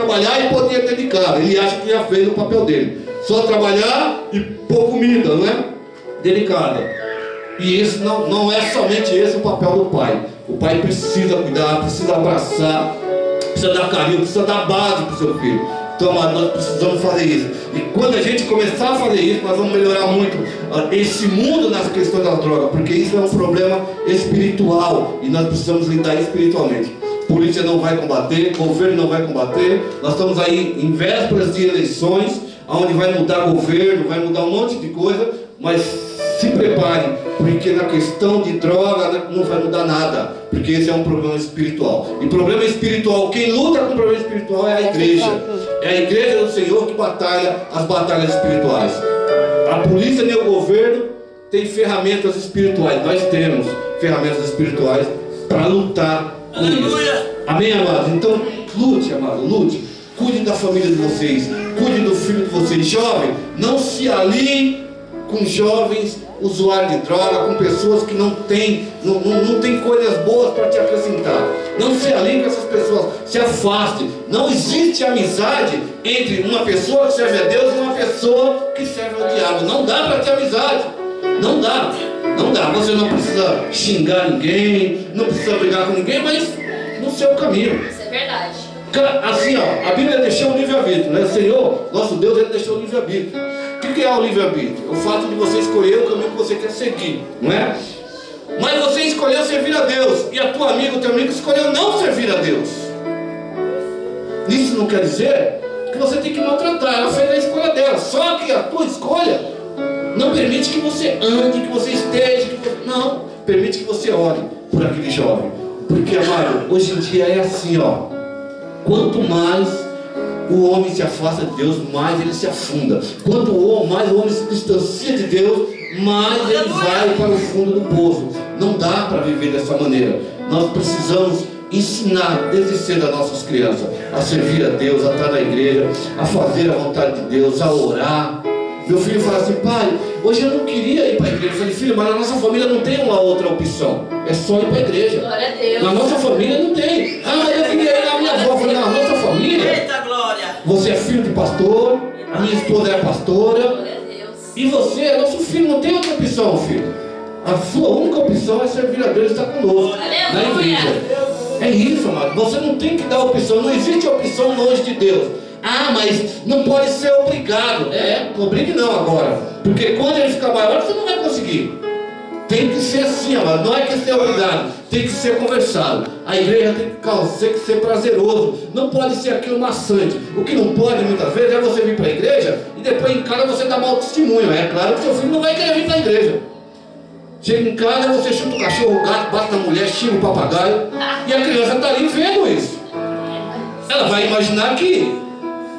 trabalhar e pôr dinheiro dentro de casa. Ele acha que já fez o papel dele. Só trabalhar e pôr comida, não é? Delicada. E isso não é somente esse o papel do pai. O pai precisa cuidar, precisa abraçar, precisa dar carinho, precisa dar base para o seu filho. Então, amado, nós precisamos fazer isso. E quando a gente começar a fazer isso, nós vamos melhorar muito esse mundo nas questões da droga, porque isso é um problema espiritual e nós precisamos lidar espiritualmente. Polícia não vai combater, governo não vai combater. Nós estamos aí em vésperas de eleições, onde vai mudar governo, vai mudar um monte de coisa, mas se preparem, porque na questão de droga não vai mudar nada, porque esse é um problema espiritual. E problema espiritual, quem luta com problema espiritual é a igreja. É a igreja do Senhor que batalha as batalhas espirituais. A polícia nem o governo tem ferramentas espirituais. Nós temos ferramentas espirituais para lutar com isso. Amém, amados? Então, lute, amado, lute. Cuide da família de vocês, cuide do filho de vocês. Jovem, não se alie com jovens usuários de droga, com pessoas que não têm coisas boas para te acrescentar. Não se alie com essas pessoas, se afaste. Não existe amizade entre uma pessoa que serve a Deus e uma pessoa que serve ao diabo. Não dá para ter amizade. Não dá. Não dá. Você não precisa xingar ninguém, não precisa brigar com ninguém, mas no seu caminho. Isso é verdade. Assim, ó, a Bíblia deixou o livre-arbítrio, né? O Senhor, nosso Deus, Ele deixou o livre-arbítrio. O que é o livre-arbítrio? É o fato de você escolher o caminho que você quer seguir, não é? Mas você escolheu servir a Deus, e a tua amiga, o teu amigo escolheu não servir a Deus. Isso não quer dizer que você tem que maltratar. Ela fez a escolha dela, só que a tua escolha não permite que você ande, que você esteja, não, permite que você ore por aquele jovem. Porque, amado, hoje em dia é assim, ó. Quanto mais o homem se afasta de Deus, mais ele se afunda. Quanto mais o homem se distancia de Deus, mais ele vai para o fundo do poço. Não dá para viver dessa maneira. Nós precisamos ensinar desde cedo as nossas crianças a servir a Deus, a estar na igreja, a fazer a vontade de Deus, a orar. Meu filho fala assim: pai, hoje eu não queria ir para a igreja. Eu falei: filho, mas na nossa família não tem uma outra opção, é só ir para a igreja. Glória a Deus. Na nossa família não tem. Ah, eu queria ir na minha avó. Eu falei: na nossa família, Eita glória! você é filho de pastor, a minha esposa é pastora, Glória a Deus. e você é nosso filho, não tem outra opção, filho. A sua única opção é servir a Deus e estar conosco na igreja. É isso, amado. Você não tem que dar opção, não existe opção longe de Deus. Ah, mas não pode ser obrigado. Não obrigue não agora, porque quando ele ficar maior você não vai conseguir. Tem que ser assim, amado. Não é que ser obrigado, tem que ser conversado. A igreja tem que ser prazeroso. Não pode ser aquilo maçante. O que não pode muitas vezes é você vir para a igreja e depois em casa você dá mau testemunho. É claro que seu filho não vai querer vir para a igreja. Chega em casa, você chuta o cachorro, o gato, bate na mulher, xinga o papagaio, e a criança está ali vendo isso. Ela vai imaginar que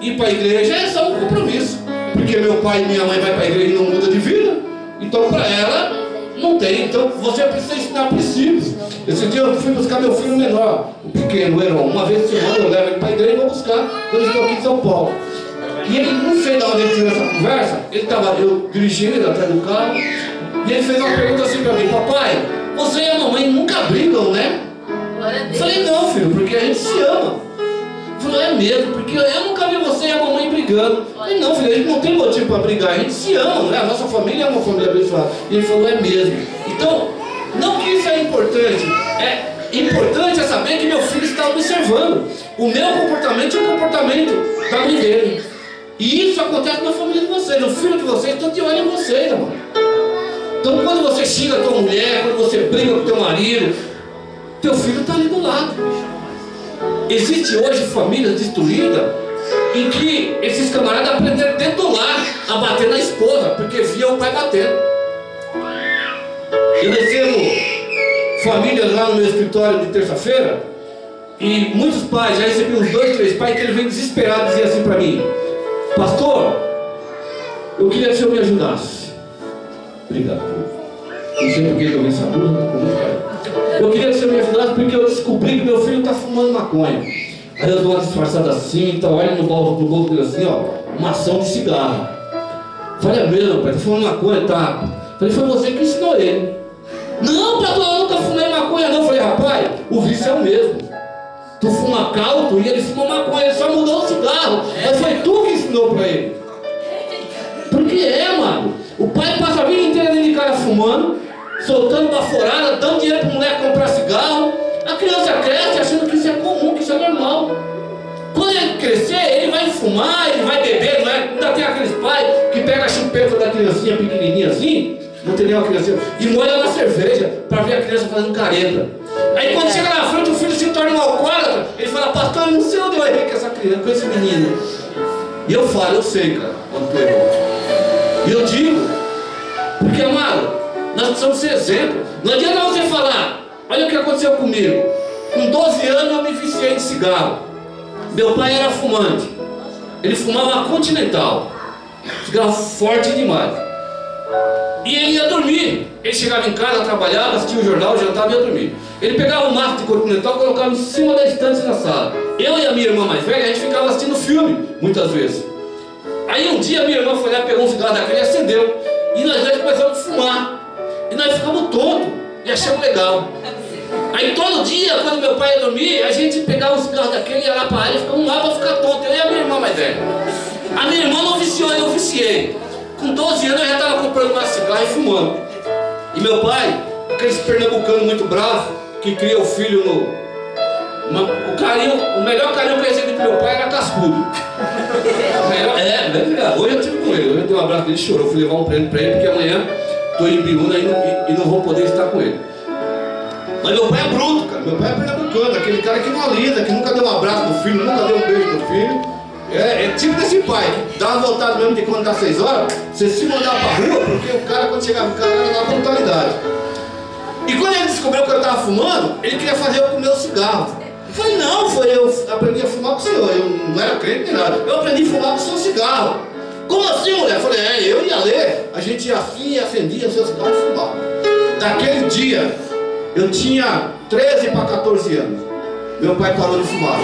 ir para a igreja é só um compromisso, porque meu pai e minha mãe vai para a igreja e não muda de vida. Então para ela não tem. Então você precisa ensinar princípios. Esse dia eu fui buscar meu filho menor, o pequeno, o Heron. Uma vez por semana eu levo ele para a igreja e vou buscar quando eu estou aqui em São Paulo. E ele, não sei de onde ele tirou essa conversa. Ele estava, eu dirigindo ele atrás do carro, e ele fez uma pergunta assim para mim: papai, você e a mamãe nunca brigam, né? Eu falei: não, filho, porque a gente se ama. Ele falou: é mesmo, porque eu nunca vi você e a mamãe brigando. Eu falei: não, filho, a gente não tem motivo para brigar, a gente se ama, né? A nossa família é uma família abençoada. E ele falou: é mesmo. Então, não que isso é importante, é importante é saber que meu filho está observando o meu comportamento e o comportamento da mãe dele. E isso acontece na família de vocês. O filho de vocês está de olho em vocês, amor. Então quando você xinga a tua mulher, quando você briga com o teu marido, teu filho está ali do lado. Existe hoje famílias destruídas em que esses camaradas aprenderam dentro do lar a bater na esposa, porque via o pai batendo. Eu recebo famílias lá no meu escritório de terça-feira, e muitos pais, já recebi uns 2, 3 pais, que ele vem desesperado dizer assim para mim: pastor, eu queria que o senhor me ajudasse. Obrigado. Não sei por que eu vim essa dúvida. Eu queria que o senhor me ajudasse porque eu descobri que meu filho está fumando maconha. Aí eu dou uma disfarçada assim, então olha no bolso dele assim, ó, uma ação de cigarro. Falei: é mesmo, pai, tá fumando maconha, tá? Falei: foi você que ensinou ele. Não, pastor, eu nunca fumei maconha não. Falei: rapaz, o vício é o mesmo. Tu fuma caldo e ele fuma maconha, ele só mudou o cigarro. cigarro, mas foi tu que ensinou para ele. Porque amado, o pai passa a vida inteira dentro de casa fumando, soltando baforada, dando dinheiro para o moleque comprar cigarro. A criança cresce achando que isso é comum, que isso é normal. Quando ele crescer, ele vai fumar, ele vai beber, não é? Ainda tem aqueles pais que pegam a chupeta da criancinha pequenininha assim, não tem nenhuma criancinha, e molha na cerveja para ver a criança fazendo careta. Aí quando chega na frente, o filho se torna um alcoólatra, ele fala, pastor, eu não sei onde eu errei com essa criança, com esse menino. E eu falo, eu sei, cara, quando tu errou. E eu digo, porque amado, nós precisamos ser exemplo. Não adianta você falar, olha o que aconteceu comigo. Com 12 anos eu me viciei em cigarro. Meu pai era fumante. Ele fumava Continental, cigarro forte demais. E ele ia dormir. Ele chegava em casa, trabalhava, assistia o jornal, jantava e ia dormir. Ele pegava um maço de Continental e colocava em cima da estante na sala. Eu e a minha irmã mais velha, a gente ficava assistindo filme, muitas vezes. Aí um dia a minha irmã foi lá, pegou um cigarro daquele e acendeu. E nós dois começamos a fumar. E nós ficamos tontos e achamos legal. Aí todo dia, quando meu pai ia dormir, a gente pegava um cigarro daquele e ia lá para a área e ficamos lá para ficar tonto. Eu e a minha irmã mais velha. A minha irmã não viciou, eu viciei. Com 12 anos eu já estava comprando uma cigarra e fumando. E meu pai, aqueles pernambucanos muito bravos, que cria o filho no... O melhor carinho que eu recebi do meu pai era cascudo. Hoje eu tive com ele, hoje eu dei um abraço dele, chorou. Fui levar um prêmio para ele, porque amanhã estou em Biúna e não vou poder estar com ele. Mas meu pai é bruto, cara. Meu pai é pernambucano, aquele cara que não alisa, que nunca deu um abraço no filho, nunca deu um beijo no filho. É tipo desse pai, que dá uma voltada mesmo de quando dá 6 horas, você se mandar pra rua, porque o cara quando chegava em casa era na brutalidade. E quando ele descobriu que eu estava fumando, ele queria fazer eu comer o cigarro. Eu falei, não, eu aprendi a fumar com o senhor, eu não era crente nem nada. Eu aprendi a fumar com o seu cigarro. Como assim, mulher? Eu falei, eu e a Lê, a gente ia assim, acendia o seu cigarro e fumava. Daquele dia, eu tinha 13 para 14 anos. Meu pai parou de fumar.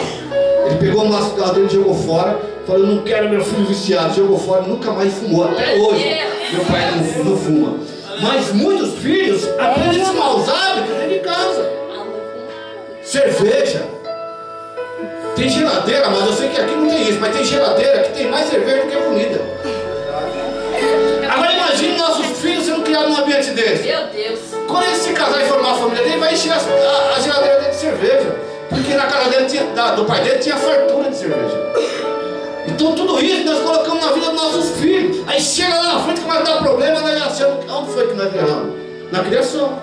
Ele pegou o maço de cigarro dele e jogou fora. Falou, eu não quero meu filho viciado. Jogou fora e nunca mais fumou. Até hoje, meu pai não fuma. Mas muitos filhos aprendem esses maus hábitos dentro de casa. Cerveja. Tem geladeira, mas eu sei que aqui não tem isso. Mas tem geladeira que tem mais cerveja do que comida. Agora imagine nossos filhos sendo criados num ambiente desse. Meu Deus. Quando ele se casar e formar a família dele, vai encher a geladeira dele de cerveja. Porque na casa dele do pai dele tinha fartura de cerveja. Então tudo isso nós colocamos na vida dos nossos filhos. Aí chega lá na frente que vai dar problema, nós achamos onde foi que nós erramos? Na criação.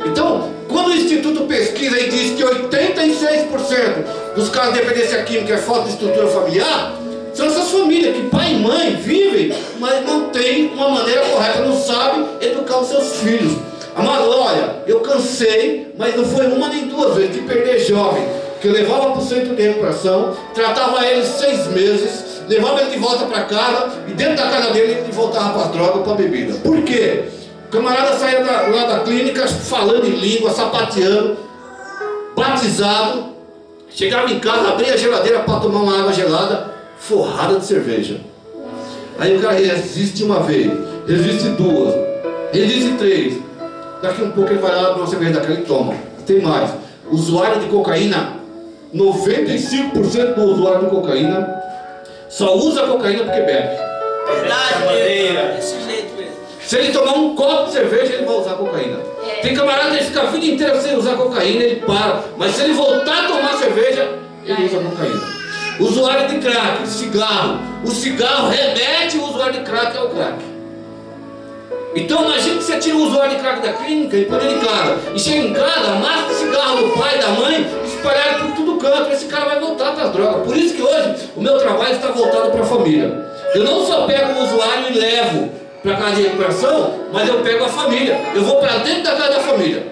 Então, quando o Instituto pesquisa e diz que 86% dos casos de dependência química é falta de estrutura familiar, são essas famílias que pai e mãe vivem, mas não tem uma maneira correta, não sabem educar os seus filhos. Amado, olha, eu cansei, mas não foi uma nem duas vezes de perder jovem, que eu levava para o centro de recuperação, tratava ele 6 meses, levava ele de volta para casa, e dentro da casa dele ele voltava para as drogas, para a bebida. Por quê? O camarada saía lá da clínica falando em língua, sapateando, batizado, chegava em casa, abria a geladeira para tomar uma água gelada, forrada de cerveja. Aí o cara resiste uma vez, resiste 2, resiste 3. Daqui um pouco ele vai lá, abre uma cerveja daquela e toma. Tem mais. Usuário de cocaína, 95% do usuário de cocaína só usa cocaína porque bebe. Verdade, desse jeito mesmo. Se ele tomar um copo de cerveja, ele vai usar cocaína. Tem camarada que fica a vida inteira sem usar cocaína, ele para. Mas se ele voltar a tomar cerveja, ele usa cocaína. Usuário de crack, cigarro. O cigarro remete o usuário de crack ao crack. Então imagina que você tira o usuário de crack da clínica e põe ele em casa. E chega em casa, amassa o cigarro do pai, da mãe, espalhado por todo canto. Esse cara vai voltar para as drogas. Por isso que hoje o meu trabalho está voltado para a família. Eu não só pego o usuário e levo para a casa de recuperação, mas eu pego a família. Eu vou para dentro da casa da família.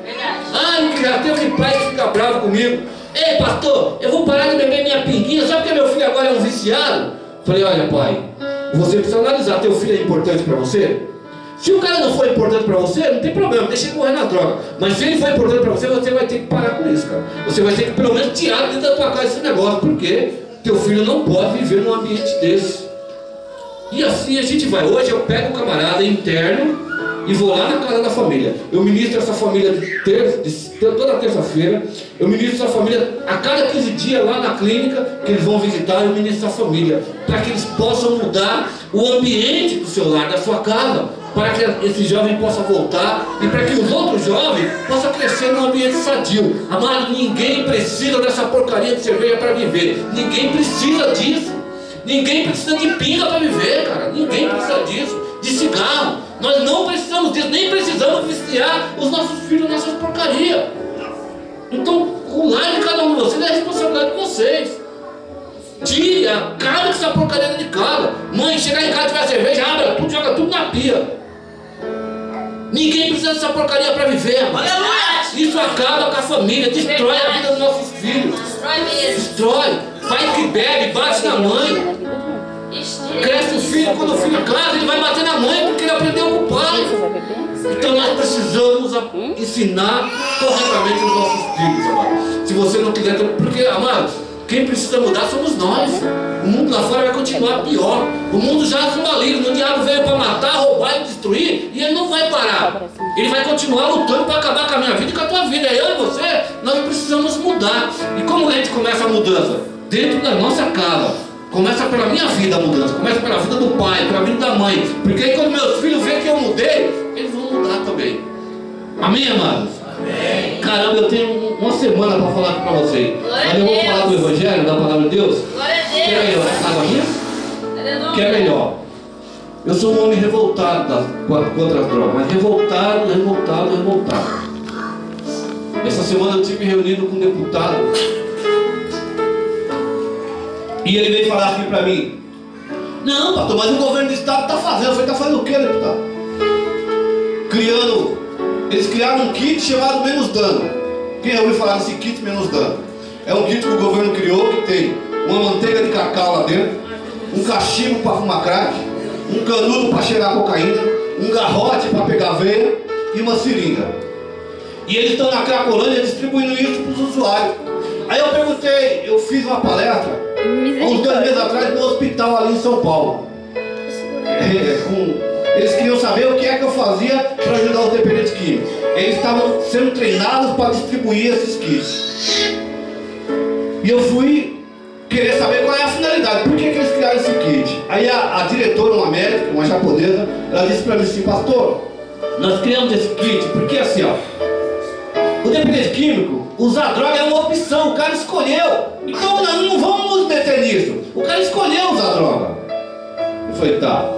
Já tem aquele pai que fica bravo comigo. Ei, pastor, eu vou parar de beber minha pinguinha, só porque meu filho agora é um viciado? Falei, olha pai, você precisa analisar, teu filho é importante para você? Se o cara não for importante para você, não tem problema, deixa ele morrer na droga. Mas se ele for importante para você, você vai ter que parar com isso, cara. Você vai ter que pelo menos tirar dentro da tua casa esse negócio, porque teu filho não pode viver num ambiente desse. E assim a gente vai. Hoje eu pego o camarada interno e vou lá na casa da família. Eu ministro essa família toda terça-feira. Eu ministro essa família a cada 15 dias lá na clínica que eles vão visitar. Eu ministro essa família para que eles possam mudar o ambiente do seu lar, da sua casa, para que esse jovem possa voltar e para que os outros jovens possam crescer num ambiente sadio. Amado, ninguém precisa dessa porcaria de cerveja para viver. Ninguém precisa disso. Ninguém precisa de pinga para viver, cara. Ninguém precisa disso. De cigarro. Nós não precisamos disso. Nem precisamos viciar os nossos filhos nessas porcarias. Então, o lar de cada um de vocês é a responsabilidade de vocês. Tire, acaba com essa porcaria de casa. Mãe, chegar em casa e tiver cerveja, abre tudo, joga tudo na pia. Ninguém precisa dessa porcaria para viver, mano. Isso acaba com a família, destrói a vida dos nossos filhos. Destrói. Pai que bebe, bate na mãe. Cresce o filho, quando o filho casa, ele vai bater na mãe porque ele aprendeu com o pai. Então nós precisamos ensinar corretamente os nossos filhos, amado. Se você não quiser, porque, amado, quem precisa mudar somos nós. O mundo lá fora vai continuar pior. O mundo já é maligno. O diabo veio para matar, roubar e destruir, e ele não vai parar. Ele vai continuar lutando para acabar com a minha vida e com a tua vida. Eu e você, nós precisamos mudar. E como a gente começa a mudança? Dentro da nossa casa. Começa pela minha vida a mudança. Começa pela vida do pai, pela vida da mãe. Porque aí quando meus filhos veem que eu mudei, eles vão mudar também. Amém, amados? Amém. Caramba, eu tenho uma semana para falar para vocês. Mas eu vou falar do Evangelho, da Palavra de Deus. Glória a Deus. Quer melhor? Água minha? Quer melhor? Eu sou um homem revoltado contra as drogas. Mas revoltado. Essa semana eu estive reunido com um deputado. E ele veio falar assim para mim: não, pastor, mas o governo do estado está fazendo. Eu falei: está fazendo o que, deputado? Eles criaram um kit chamado Menos Dano. Quem ouviu falar desse kit Menos Dano? É um kit que o governo criou, que tem uma manteiga de cacau lá dentro, um cachimbo para fumar crack, um canudo para cheirar cocaína, um garrote para pegar veia e uma seringa. E eles estão na Cracolândia distribuindo isso para os usuários. Aí eu perguntei, eu fiz uma palestra há uns 2 meses atrás no hospital ali em São Paulo. Eles queriam saber o que é que eu fazia para ajudar os dependentes químicos. Eles estavam sendo treinados para distribuir esses kits. E eu fui querer saber qual é a finalidade, por que eles criaram esse kit. Aí a diretora, uma médica, uma japonesa, ela disse para mim assim: pastor, nós criamos esse kit porque assim, ó, o dependente químico, usar droga é uma opção, o cara escolheu. Então nós não vamos nos deter nisso. O cara escolheu usar droga. Eu falei: tá.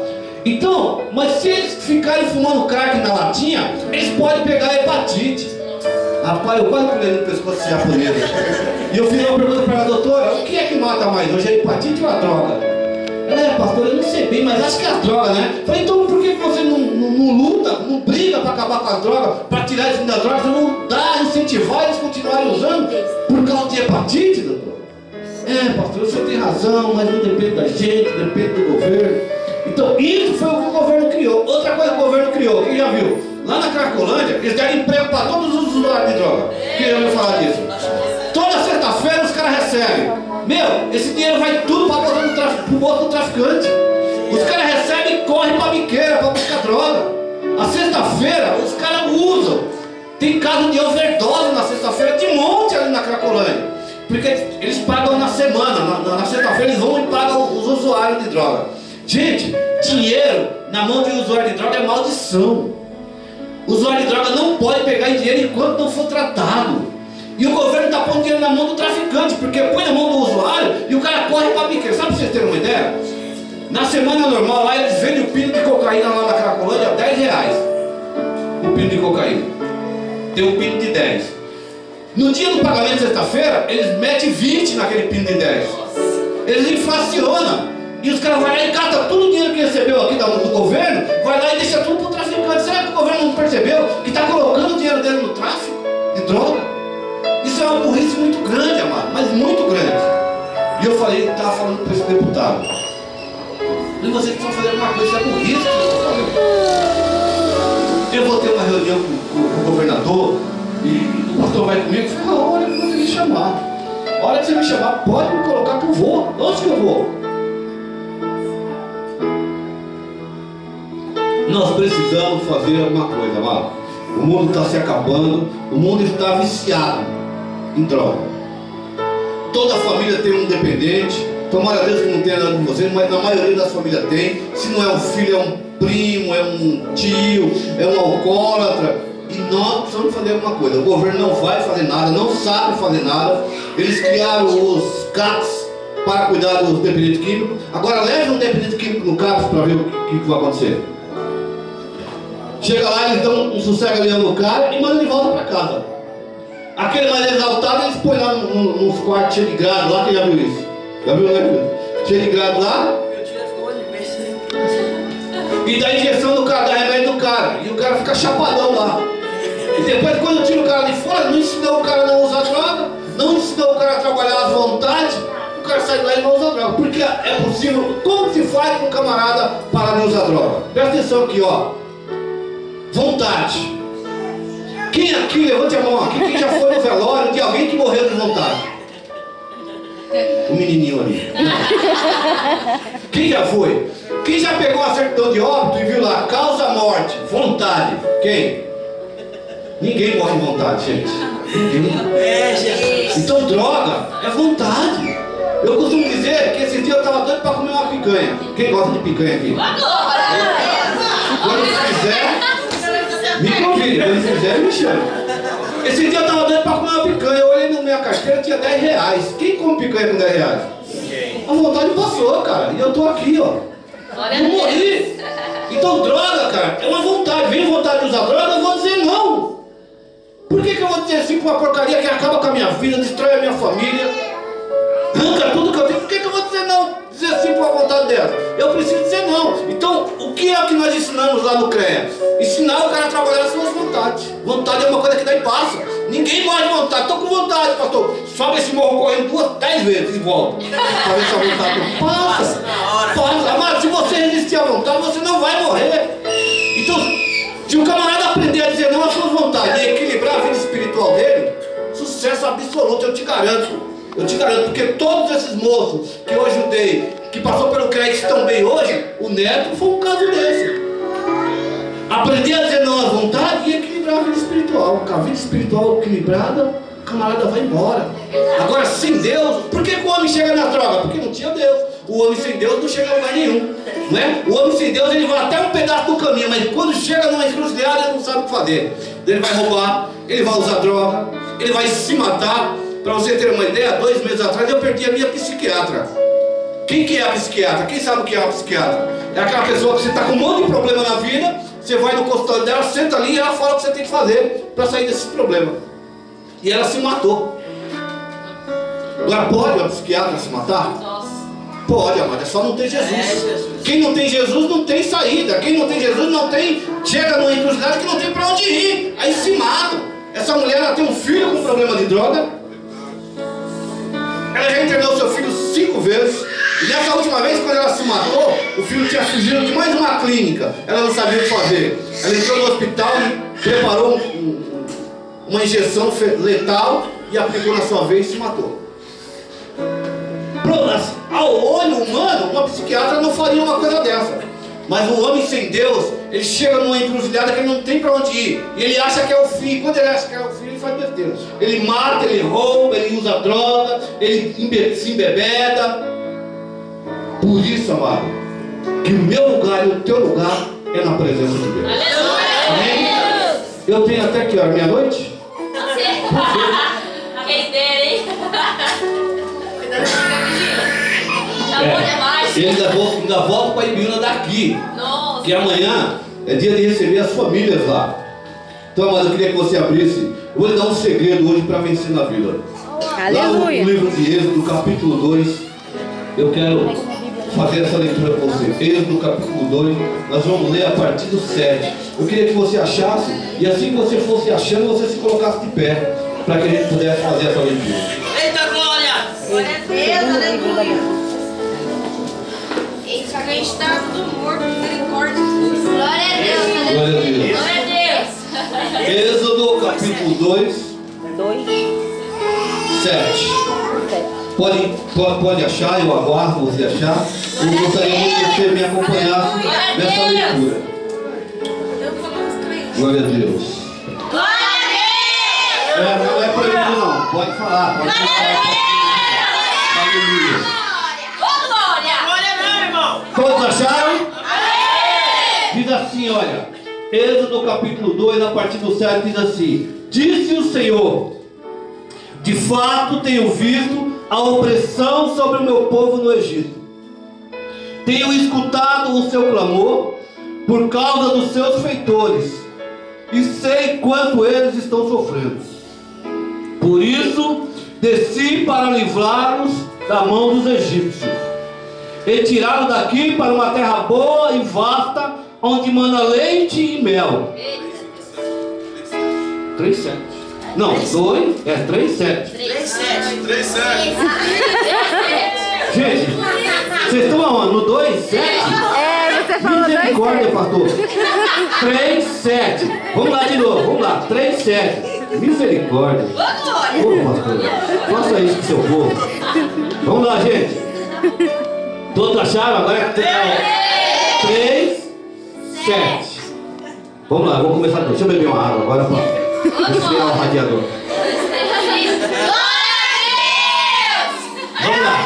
Então, mas se eles ficarem fumando crack na latinha, eles podem pegar hepatite. Rapaz, eu quase pulei no pescoço desse japonês. E eu fiz uma pergunta para ela: doutora, o que é que mata mais hoje, a hepatite ou a droga? Ela: pastor, eu não sei bem, mas acho que é a droga, né? Eu falei: então por que você não luta, não briga para acabar com as drogas, para tirar eles da droga, você não dá, incentivar eles continuarem usando por causa de hepatite, doutor? Pastor, o senhor tem razão, mas não depende da gente, depende do governo. Então, isso foi o que o governo criou. Outra coisa que o governo criou, quem já viu? Lá na Cracolândia, eles deram emprego para todos os usuários de droga. Quem já ouviu falar disso? Toda sexta-feira os caras recebem. Esse dinheiro vai tudo para o bolso do traficante. Os caras recebem e correm para a biqueira, para buscar droga. A sexta-feira, os caras usam. Tem caso de overdose na sexta-feira, de monte ali na Cracolândia. Porque eles pagam na semana. Na sexta-feira eles vão e pagam os usuários de droga. Gente, dinheiro na mão de um usuário de droga é maldição. O usuário de droga não pode pegar em dinheiro enquanto não for tratado. E o governo está pondo dinheiro na mão do traficante, porque põe na mão do usuário e o cara corre para a biqueira. Sabe para vocês terem uma ideia? Na semana normal lá eles vendem o pino de cocaína lá na Cracolândia a R$10. O pino de cocaína. Tem um pino de 10. No dia do pagamento de sexta-feira, eles metem 20 naquele pino de 10. Eles inflacionam. E os caras vão lá e catam todo o dinheiro que recebeu aqui do governo, vai lá e deixa tudo para o traficante. Será que o governo não percebeu que está colocando o dinheiro dele no tráfico de droga? Isso é uma burrice muito grande, amado, mas muito grande. E eu falei, estava falando para esse deputado: e vocês estão fazendo uma coisa, isso é burrice que vocês estão fazendo. Eu vou ter uma reunião com o governador e o pastor vai comigo. Eu falei: a hora que você me chamar. A hora que você me chamar, pode me colocar que eu vou. Onde que eu vou? nós precisamos fazer alguma coisa, amado. O mundo está se acabando, o mundo está viciado em droga. Toda família tem um dependente. Tomara a Deus que não tenha nada com vocês, mas na maioria das famílias tem. Se não é um filho, é um primo, é um tio, é um alcoólatra. E nós precisamos fazer alguma coisa. O governo não vai fazer nada, não sabe fazer nada. Eles criaram os CAPs para cuidar dos dependentes químicos. Agora leve um dependente químico no CAPs para ver o que vai acontecer. Chega lá, eles dão um sossego-leão no cara e mandam ele volta para casa. Aquele mais exaltado, eles põem lá nos quartos cheios de grado lá. Quem já viu isso? Já viu, né? Cheio de grado lá. E dá injeção no cara, dá remédio no cara. E o cara fica chapadão lá. E depois, quando tira o cara de fora, não ensinou o cara a não usar droga, não ensinou o cara a trabalhar às vontades. O cara sai de lá e não usa droga. Porque é possível. Como se faz com um camarada parar de usar droga? Presta atenção aqui, ó. Vontade. Quem aqui, levante a mão aqui, quem já foi no velório de alguém que morreu de vontade? O menininho ali. Quem já foi? Quem já pegou a certidão de óbito e viu lá, causa morte, vontade? Quem? Ninguém morre de vontade, gente. Ninguém. Então droga é vontade. Eu costumo dizer que esse dia eu estava doido para comer uma picanha. Quem gosta de picanha aqui? Quando fizer, me convide. Quando fizer, me chama. Esse dia eu estava doido para comer uma picanha. Eu olhei na minha carteira, tinha 10 reais. Quem come picanha com 10 reais? A vontade passou, cara. E eu tô aqui, ó. Não morri. Então droga, cara, é uma vontade. Vem vontade de usar droga, eu vou dizer não. Por que eu vou dizer sim para uma porcaria que acaba com a minha vida, destrói a minha família, arranca tudo que eu tenho? Por que eu vou dizer não? Dizer sim para uma vontade dessa? Eu preciso dizer não. Então, o que é que nós ensinamos lá no CREA? Ensinar o cara a trabalhar as suas vontades. Vontade é uma coisa que daí passa. Ninguém morre de vontade. Estou com vontade, pastor. Sobe esse morro correndo 10 vezes e volta. Para ver se a vontade não passa. Passa. Amado, se você resistir à vontade, você não vai morrer. Então, se o camarada aprender a dizer não às suas vontades e equilibrar a vida espiritual dele, sucesso absoluto, eu te garanto. Eu te garanto, porque todos esses moços que eu ajudei, que passou pelo CREA, que estão bem hoje, o neto foi um caso desse. Aprender a dizer não à vontade e equilibrar a vida espiritual. Com a vida espiritual equilibrada, o camarada vai embora. Agora, sem Deus, por que o homem chega na droga? Porque não tinha Deus. O homem sem Deus não chega a lugar nenhum, né? O homem sem Deus, ele vai até um pedaço do caminho, mas quando chega numa encruzilhada, ele não sabe o que fazer. Ele vai roubar, ele vai usar droga, ele vai se matar. Para você ter uma ideia, 2 meses atrás eu perdi a minha psiquiatra. Quem que é a psiquiatra? Quem sabe o que é a psiquiatra? É aquela pessoa que você está com um monte de problema na vida, você vai no consultório dela, senta ali e ela fala o que você tem que fazer para sair desse problema. E ela se matou. Agora pode uma psiquiatra se matar? Nossa. Pode, amado, é só não ter Jesus. Quem não tem Jesus não tem saída. Quem não tem Jesus não tem... Chega numa encruzilhada que não tem para onde ir. Aí se matam. Essa mulher, ela tem um filho com problema de droga. Ela já internou seu filho 5 vezes. E nessa última vez, quando ela se matou, o filho tinha fugido de mais uma clínica. Ela não sabia o que fazer. Ela entrou no hospital e preparou uma injeção letal e aplicou na sua veia e se matou. Ao olho humano, uma psiquiatra não faria uma coisa dessa. Mas o homem sem Deus, ele chega numa encruzilhada que ele não tem para onde ir. E ele acha que é o fim. Quando ele acha que é o fim, ele faz besteira. Ele mata, ele rouba, ele usa droga, ele se embebeda. Por isso, amado, que o meu lugar e o teu lugar é na presença de Deus. Amém? Eu tenho até que hora? Meia-noite? Quem der, hein? Tá bom demais. E ainda volto para a Ibiúna daqui. Nossa. Que amanhã é dia de receber as famílias lá. Então, amado, eu queria que você abrisse. Eu vou lhe dar um segredo hoje para vencer na vida. Aleluia. Lá no livro de Êxodo, capítulo 2, eu quero fazer essa leitura com você. Êxodo, capítulo 2, nós vamos ler a partir do 7. Eu queria que você achasse, e assim que você fosse achando, você se colocasse de pé, para que a gente pudesse fazer essa leitura. Eita glória! Glória a Deus, aleluia. Só que a gente está tudo morto, misericórdia. Glória a Deus, Glória a Deus. Glória a Deus. Êxodo, capítulo 2, 7. Pode achar, eu aguardo você achar. Eu gostaria muito que você me acompanhasse nessa leitura. Glória a Deus. Glória a Deus! Não é proibido não, pode falar. Pode falar. Aleluia. Glória! Glória não, irmão. Todos acharam? Amém! Diz assim, olha, Êxodo capítulo 2, a partir do 7, diz assim: disse o Senhor, de fato tenho visto a opressão sobre o meu povo no Egito. Tenho escutado o seu clamor por causa dos seus feitores, e sei quanto eles estão sofrendo. Por isso desci para livrá-los da mão dos egípcios, e tirá-los daqui para uma terra boa e vasta, onde mana leite e mel. 3:7. Não, 2, 3:7. 3:7. Gente, vocês estão aonde? No 2:7? Você falou 2:7. Misericórdia, pastor. 3:7. Vamos lá de novo, vamos lá. 3:7. Misericórdia. Ô, pastor, faça isso com seu povo. Vamos lá, gente. Todos acharam? Agora é 3:7. Vamos lá, vamos começar. Deixa eu beber uma água agora para esfriar o radiador. Vamos lá.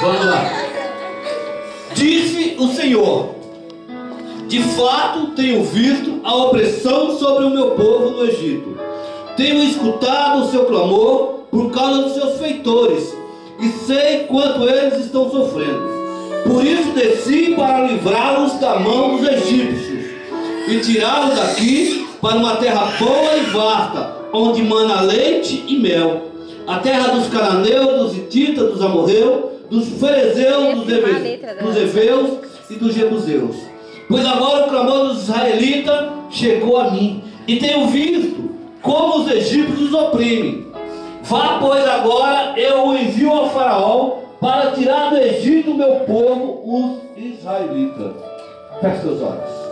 Vamos lá. Disse o Senhor: de fato tenho visto a opressão sobre o meu povo no Egito. Tenho escutado o seu clamor por causa dos seus feitores, e sei quanto eles estão sofrendo. Por isso desci para livrá-los da mão dos egípcios, e tirá-los daqui para uma terra boa e vasta, onde mana leite e mel, a terra dos cananeus, dos hititas, dos amorreus, dos ferezeus, dos heveus e dos jebuseus. Pois agora o clamor dos israelitas chegou a mim, e tenho visto como os egípcios os oprimem. Vá, pois, agora eu o envio ao faraó para tirar do Egito o meu povo, os israelitas. Feche seus olhos.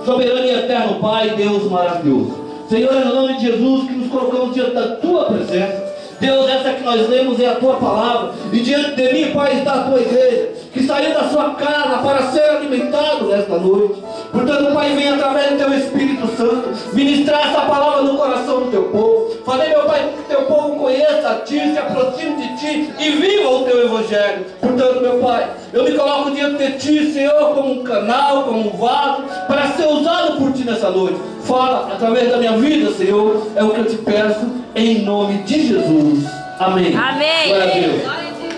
Soberano e eterno Pai, Deus maravilhoso, Senhor, é no nome de Jesus que nos colocamos diante da Tua presença. Deus, essa que nós lemos é a Tua palavra, e diante de mim, Pai, está a Tua igreja, que saiu da sua casa para ser alimentado nesta noite. Portanto, Pai, vem através do Teu Espírito Santo ministrar essa palavra no coração do Teu povo. Fazer, meu Pai, com que o Teu povo conheça a Ti, se aproxime de Ti e viva o Teu Evangelho. Portanto, meu Pai, eu me coloco diante de Ti, Senhor, como um canal, como um vaso, para ser usado por Ti nessa noite. Fala através da minha vida, Senhor, é o que eu te peço, em nome de Jesus. Amém. Amém. Glória a Deus.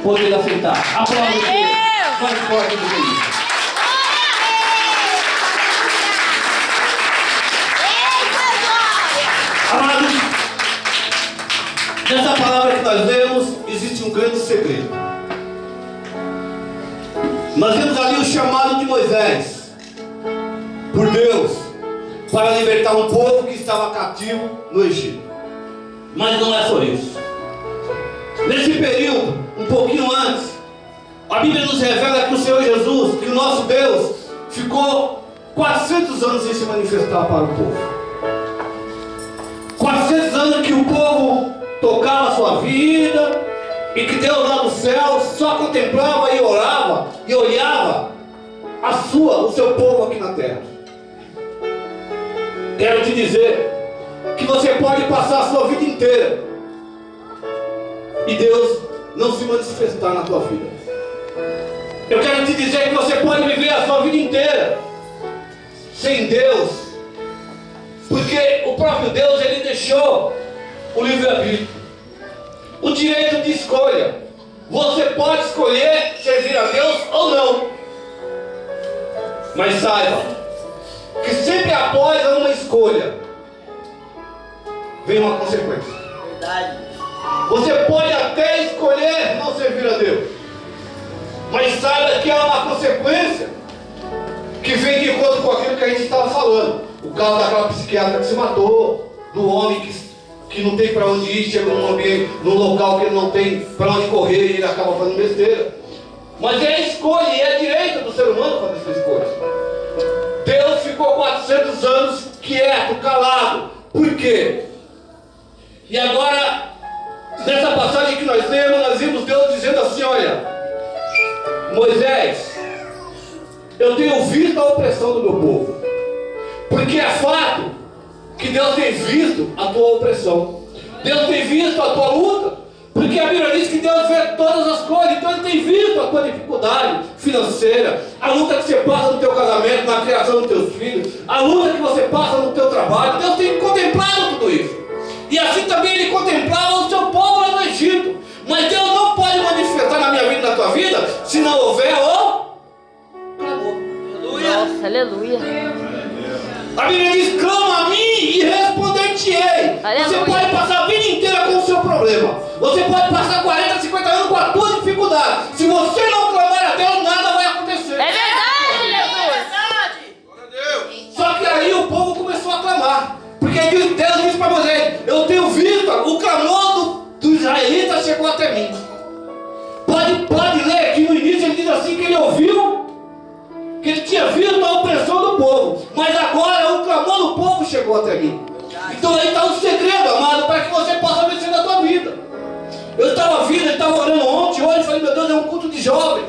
Poder aceitar. Aplauda Deus. Mais forte do que isso. Amados, nessa palavra que nós lemos, existe um grande segredo. Nós vemos ali o chamado de Moisés por Deus para libertar um povo que estava cativo no Egito. Mas não é só isso. Nesse período, um pouquinho antes, a Bíblia nos revela que o Senhor Jesus, que o nosso Deus, ficou 400 anos sem se manifestar para o povo. 400 anos que o povo tocava a sua vida, e que Deus lá do céu só contemplava e orava e olhava o seu povo aqui na terra. Quero te dizer que você pode passar a sua vida inteira e Deus não se manifestar na tua vida. Eu quero te dizer que você pode viver a sua vida inteira sem Deus, porque o próprio Deus, ele deixou o livre-arbítrio, o direito de escolha. Você pode escolher servir a Deus ou não, mas saiba que sempre após uma escolha vem uma consequência. Verdade. Você pode até escolher não servir a Deus, mas saiba que há uma consequência que vem de acordo com aquilo que a gente estava falando. O caso daquela psiquiatra que se matou, do homem que não tem para onde ir, chega num local que ele não tem para onde correr e ele acaba fazendo besteira. Mas é a escolha, e é direito do ser humano fazer essa escolha. Deus ficou 400 anos quieto, calado. Por quê? E agora, nessa passagem que nós lemos, nós vimos Deus dizendo assim: olha, Moisés, eu tenho visto a opressão do meu povo, porque é fato Deus tem visto a tua opressão. Deus tem visto a tua luta. Porque a Bíblia diz que Deus vê todas as coisas. Então Ele tem visto a tua dificuldade financeira, a luta que você passa no teu casamento, na criação dos teus filhos, a luta que você passa no teu trabalho. Deus tem contemplado tudo isso. E assim também Ele contemplava o seu povo lá no Egito. Mas Deus não pode manifestar na minha vida e na tua vida se não houver o clamor. Nossa, aleluia. A Bíblia diz: clama a mim e responder-te-ei. Você pode passar a vida inteira com o seu problema. Você pode passar 40, 50 anos com a tua dificuldade. Se você não clamar a Deus, nada vai acontecer. É verdade, Deus. Só que aí o povo começou a clamar. Porque Deus disse para Moisés: eu tenho visto o clamor do israelita chegou até mim. Pode ler aqui no início, ele diz assim que ele ouviu, que ele tinha visto a opressão do povo, mas agora o clamor do povo chegou até mim. Então aí está um segredo, amado, para que você possa vencer na tua vida. Eu estava vindo, ele estava orando ontem, hoje, eu falei: meu Deus, é um culto de jovem,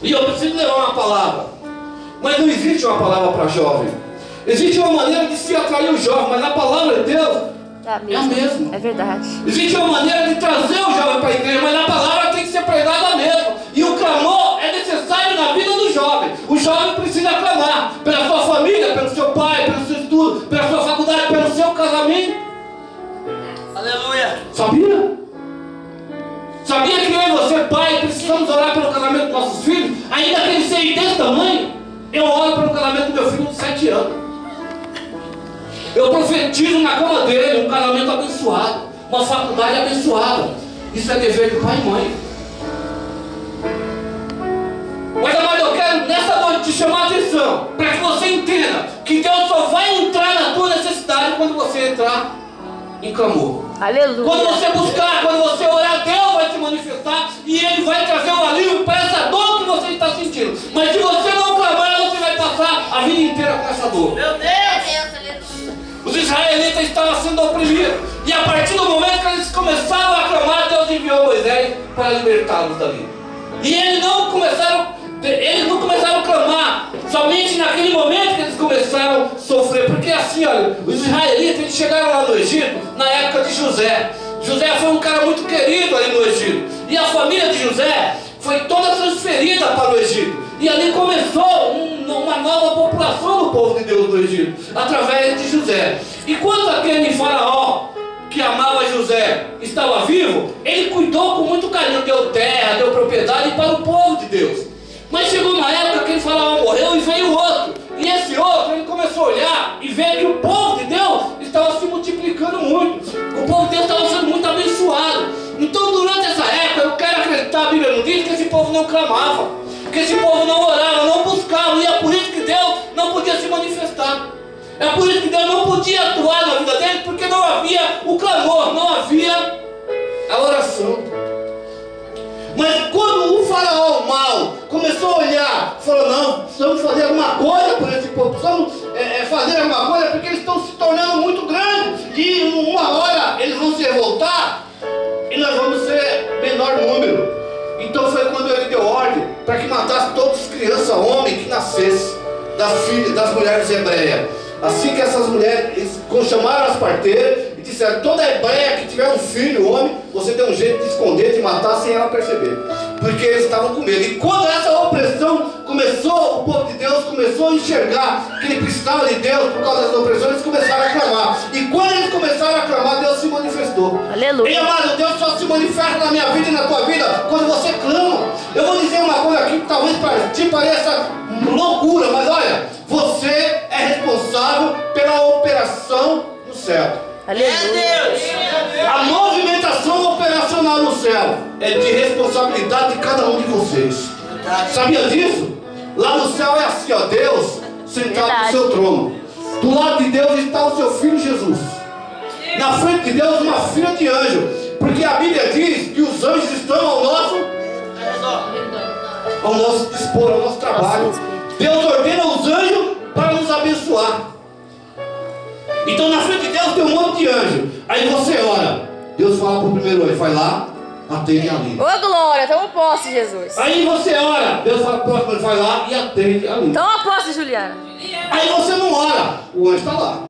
e eu preciso levar uma palavra. Mas não existe uma palavra para jovem. Existe uma maneira de se atrair o jovem, mas a palavra de Deus é a mesma. É verdade. Existe uma maneira de trazer o jovem para a igreja, mas a palavra tem que ser pregada mesmo. E o clamor é necessário na vida do jovem. O jovem precisa clamar pela sua família, pelo seu pai, pelo seu estudo, pela sua faculdade, pelo seu casamento. Aleluia. Sabia? Sabia que eu e você, pai, precisamos orar pelo casamento dos nossos filhos? Ainda que eles sejam desse tamanho, eu oro pelo casamento do meu filho de 7 anos. Eu profetizo na cama dele um casamento abençoado, uma faculdade abençoada. Isso é dever de pai e mãe. Mas, amado, eu quero nessa noite te chamar a atenção, para que você entenda que Deus só vai entrar na tua necessidade quando você entrar em clamor. Aleluia. Quando você buscar, quando você orar, Deus vai se manifestar e Ele vai trazer o alívio para essa dor que você está sentindo. Mas se você não clamar, você vai passar a vida inteira com essa dor. Meu Deus. Os israelitas estavam sendo oprimidos. E a partir do momento que eles começaram a clamar, Deus enviou Moisés para libertá-los dali. E eles não começaram a clamar somente naquele momento que eles começaram a sofrer. Porque assim, olha, os israelitas eles chegaram lá no Egito na época de José. José foi um cara muito querido ali no Egito. E a família de José foi toda transferida para o Egito. E ali começou uma nova população do povo de Deus do Egito, através de José. E quando aquele faraó que amava José estava vivo, ele cuidou com muito carinho, deu terra, deu propriedade para o povo de Deus. Mas chegou uma época que aquele faraó morreu e veio outro. E esse outro, ele começou a olhar e ver que o povo de Deus estava se multiplicando muito. O povo de Deus estava sendo muito abençoado. Então durante essa época, eu quero acreditar, a Bíblia não diz que esse povo não clamava, que esse povo não orava, não buscava, e é por isso que Deus não podia se manifestar. É por isso que Deus não podia atuar na vida deles, porque não havia o clamor, não havia a oração. Mas quando o faraó mau começou a olhar, falou: não, precisamos fazer alguma coisa por esse povo, precisamos fazer alguma coisa, porque eles estão se tornando muito grandes, e uma hora eles vão se revoltar, e nós vamos ser menor número. Então foi quando ele deu ordem para que matasse todas as crianças, homens que nascessem das mulheres hebreias. Assim que essas mulheres chamaram as parteiras e disseram: toda hebreia que tiver um filho, homem, você deu um jeito de esconder, de matar sem ela perceber, porque eles estavam com medo. E quando essa opressão começou, o povo de Deus começou a enxergar que ele precisava de Deus por causa das opressões, eles começaram a clamar. E quando eles começaram a clamar, Deus se manifestou. Aleluia. E amado, Deus só se manifesta na minha vida e na tua vida quando você clama. Eu vou dizer uma coisa aqui que talvez te pareça loucura, mas olha, você é responsável pela operação no céu. Aleluia. A movimentação operacional no céu é de responsabilidade de cada um de vocês. Sabia disso? Lá no céu é assim, ó, Deus sentado no seu trono. Do lado de Deus está o seu filho Jesus. Na frente de Deus uma fila de anjos. Porque a Bíblia diz que os anjos estão ao nosso dispor, ao nosso trabalho. Deus ordena os anjos para nos abençoar. Então na frente de Deus tem um monte de anjo. Aí você ora, Deus fala para o primeiro anjo: vai lá, atende ali. Ô glória, toma posse, Jesus. Aí você ora, Deus fala para o próximo anjo: vai lá e atende ali. Toma posse, Juliana. Aí você não ora, o anjo está lá.